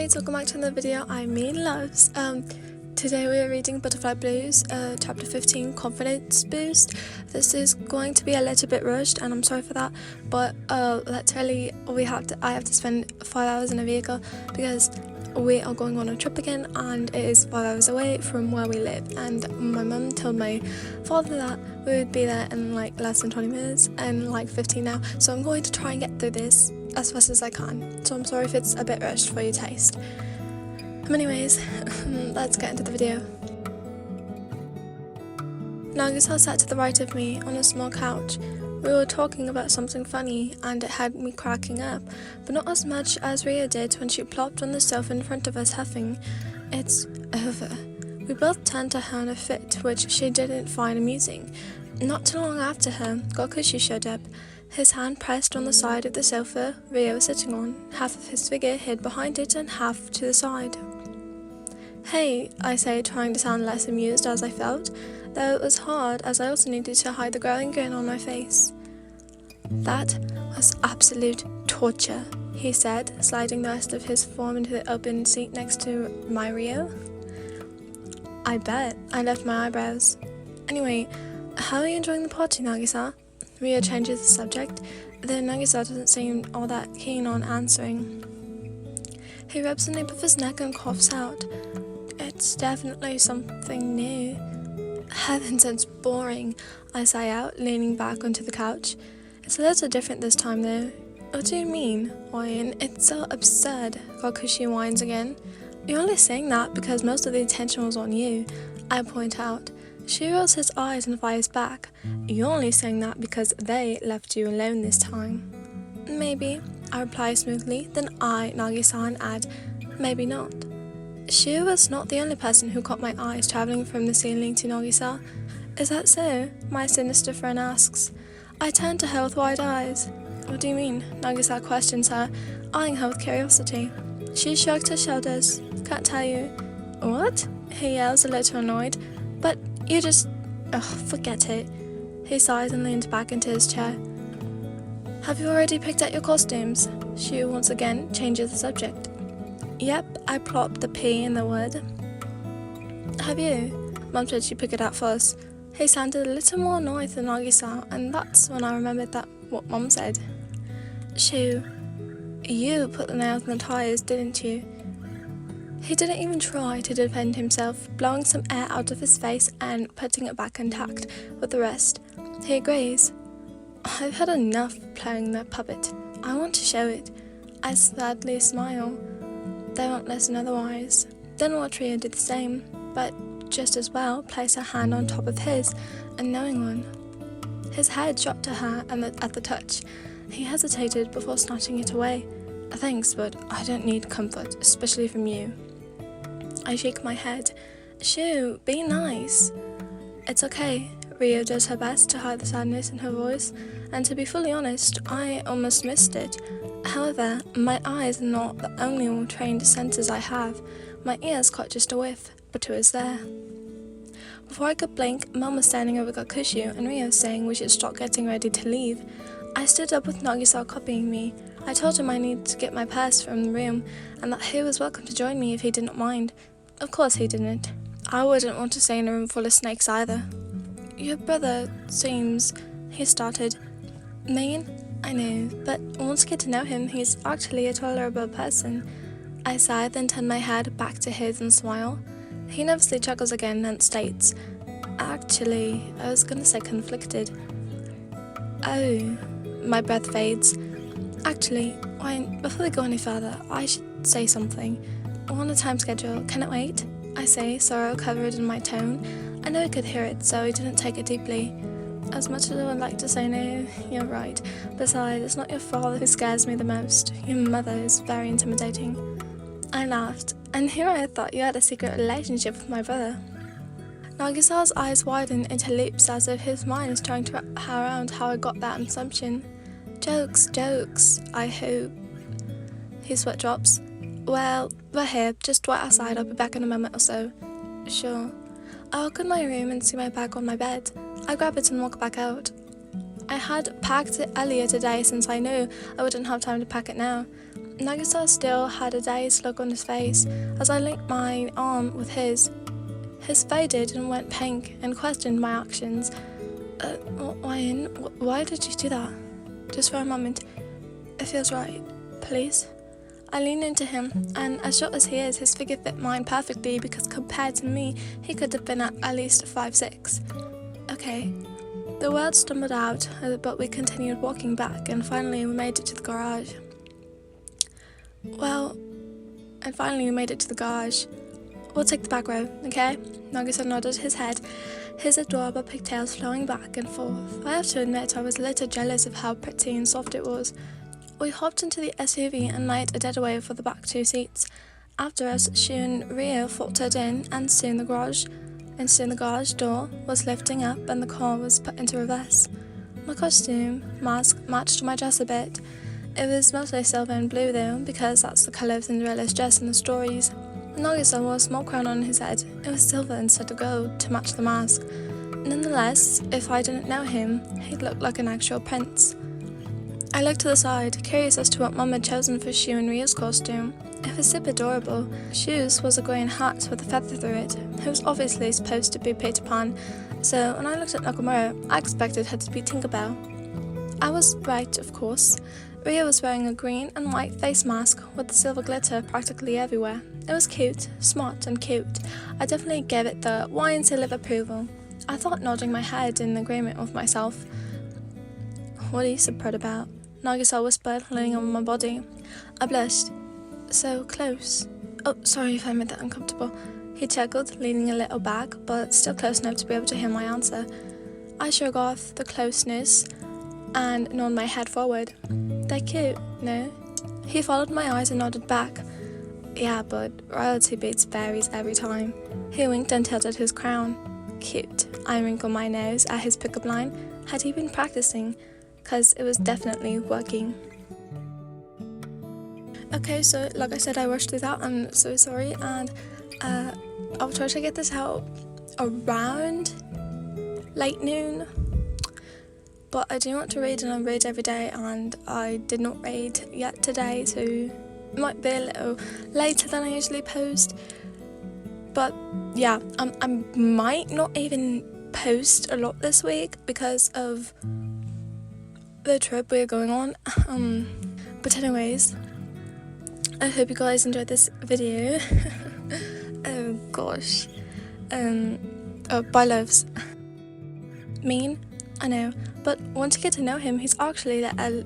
guys, welcome back to another video. I'm Mean Loves. Today we are reading Butterfly Blues, chapter 15, Confidence Boost. This is going to be a little bit rushed and I'm sorry for that, but literally I have to spend 5 hours in a vehicle because we are going on a trip again and it is 5 hours away from where we live, and my mum told my father that we would be there in like less than 20 minutes and like 15 now, so I'm going to try and get through this as fast as I can, so I'm sorry if it's a bit rushed for your taste. Anyways, let's get into the video. Nagisa sat to the right of me on a small couch. We were talking about something funny and it had me cracking up, but not as much as Ria did when she plopped on the sofa in front of us huffing. "It's over." We both turned to her in a fit, which she didn't find amusing. Not too long after her, Gokushi showed up, his hand pressed on the side of the sofa Ria was sitting on, half of his figure hid behind it and half to the side. "Hey," I say, trying to sound less amused as I felt, though it was hard as I also needed to hide the growing grin on my face. "That was absolute torture," he said, sliding the rest of his form into the open seat next to my Rio. "I bet," I left my eyebrows. "Anyway, how are you enjoying the party, Nagisa?" Rio changes the subject, though Nagisa doesn't seem all that keen on answering. He rubs the nape of his neck and coughs out. "It's definitely something new." "Heavens, it's boring," I sigh out, leaning back onto the couch. "It's a little different this time though." "What do you mean, Oyen? It's so absurd," Gokushi whines again. "You're only saying that because most of the attention was on you," I point out. She rolls his eyes and fires back. "You're only saying that because they left you alone this time." "Maybe," I reply smoothly, then I, Nagisa, and add, "maybe not." She was not the only person who caught my eyes travelling from the ceiling to Nagisa. "Is that so?" my sinister friend asks. I turn to her with wide eyes. "What do you mean?" Nagisa questions her, eyeing her with curiosity. She shrugged her shoulders. "Can't tell you." "What?" he yells, a little annoyed. "But you just... forget it." He sighs and leans back into his chair. "Have you already picked out your costumes?" She once again changes the subject. "Yep," I plopped the P in the word. "Have you?" Mum said she'd pick it out for us. He sounded a little more annoyed than Nagisa, and that's when I remembered that what Mum said. "Shoo, you put the nails in the tyres, didn't you?" He didn't even try to defend himself, blowing some air out of his face and putting it back intact with the rest. He agrees. "I've had enough playing that puppet. I want to show it." I sadly smile. They won't listen otherwise. Then Watria did the same, but just as well placed her hand on top of his, a knowing one. His head shot to her at the touch. He hesitated before snatching it away. "Thanks, but I don't need comfort, especially from you." I shake my head. "Shoo, be nice." "It's okay." Rio does her best to hide the sadness in her voice, and to be fully honest, I almost missed it. However, my eyes are not the only trained senses I have. My ears caught just a whiff, but it was there. Before I could blink, Mum was standing over Gokushi and Rio saying we should start getting ready to leave. I stood up with Nagisa copying me. I told him I needed to get my purse from the room and that he was welcome to join me if he didn't mind. Of course he didn't. I wouldn't want to stay in a room full of snakes either. "Your brother seems..." he started. "Mean? I know, but once you get to know him, he's actually a tolerable person." I sigh, then turn my head back to his and smile. He nervously chuckles again and states, "Actually, I was gonna say conflicted." "Oh," my breath fades. "Actually, before we go any further, I should say something. On a time schedule, can it wait?" I say, sorrow covered in my tone. I know he could hear it, so he didn't take it deeply. "As much as I would like to say no, you're right. Besides, it's not your father who scares me the most. Your mother is very intimidating." I laughed, and here I thought you had a secret relationship with my brother. Nagisa's eyes widen into loops as if his mind is trying to wrap around how I got that assumption. Jokes, I hope." His sweat drops. "Well, we're here. Just wait outside. I'll be back in a moment or so." "Sure." I walk in my room and see my bag on my bed. I grab it and walk back out. I had packed it earlier today since I knew I wouldn't have time to pack it now. Nagisa still had a dazed look on his face as I linked my arm with his. His faded and went pink and questioned my actions. Ryan, why did you do that? Just for a moment. It feels right. Please? I leaned into him, and as short as he is, his figure fit mine perfectly because compared to me, he could have been at least 5'6". Okay. The words stumbled out, but we continued walking back, and finally we made it to the garage. We'll take the back road, okay? Nagisa nodded his head, his adorable pigtails flowing back and forth. I have to admit I was a little jealous of how pretty and soft it was. We hopped into the SUV and made a deadaway for the back 2 seats. After us, Shu and Rio faltered in, and soon the garage door was lifting up and the car was put into reverse. My mask matched my dress a bit. It was mostly silver and blue though, because that's the colour of Cinderella's dress in the stories. Nagisa wore a small crown on his head. It was silver instead of gold to match the mask. Nonetheless, if I didn't know him, he'd look like an actual prince. I looked to the side, curious as to what Mum had chosen for Shu and Rio's costume. It was super adorable. Shu's was a green hat with a feather through it. It was obviously supposed to be Peter Pan, so when I looked at Nakamura, I expected her to be Tinkerbell. I was right, of course. Rio was wearing a green and white face mask with silver glitter practically everywhere. It was cute, smart and cute. I definitely gave it the wine seal of approval. I thought, nodding my head in agreement with myself. What are you so proud about? Nagisa whispered, leaning on my body. I blushed. So close. Oh, sorry if I made that uncomfortable. He chuckled, leaning a little back, but still close enough to be able to hear my answer. I shook off the closeness and nodded my head forward. They're cute, no? He followed my eyes and nodded back. Yeah, but royalty beats fairies every time. He winked and tilted his crown. Cute. I wrinkled my nose at his pickup line. Had he been practicing? 'Cause it was definitely working. Okay, so like I said, I rushed through that. I'm so sorry, and I'll try to get this out around late noon. But I do want to read, and I read every day, and I did not read yet today, so it might be a little later than I usually post. But yeah, I might not even post a lot this week because of the trip we're going on. But anyways, I hope you guys enjoyed this video. Oh gosh. Bye loves. Mean, I know, but once you get to know him, he's actually a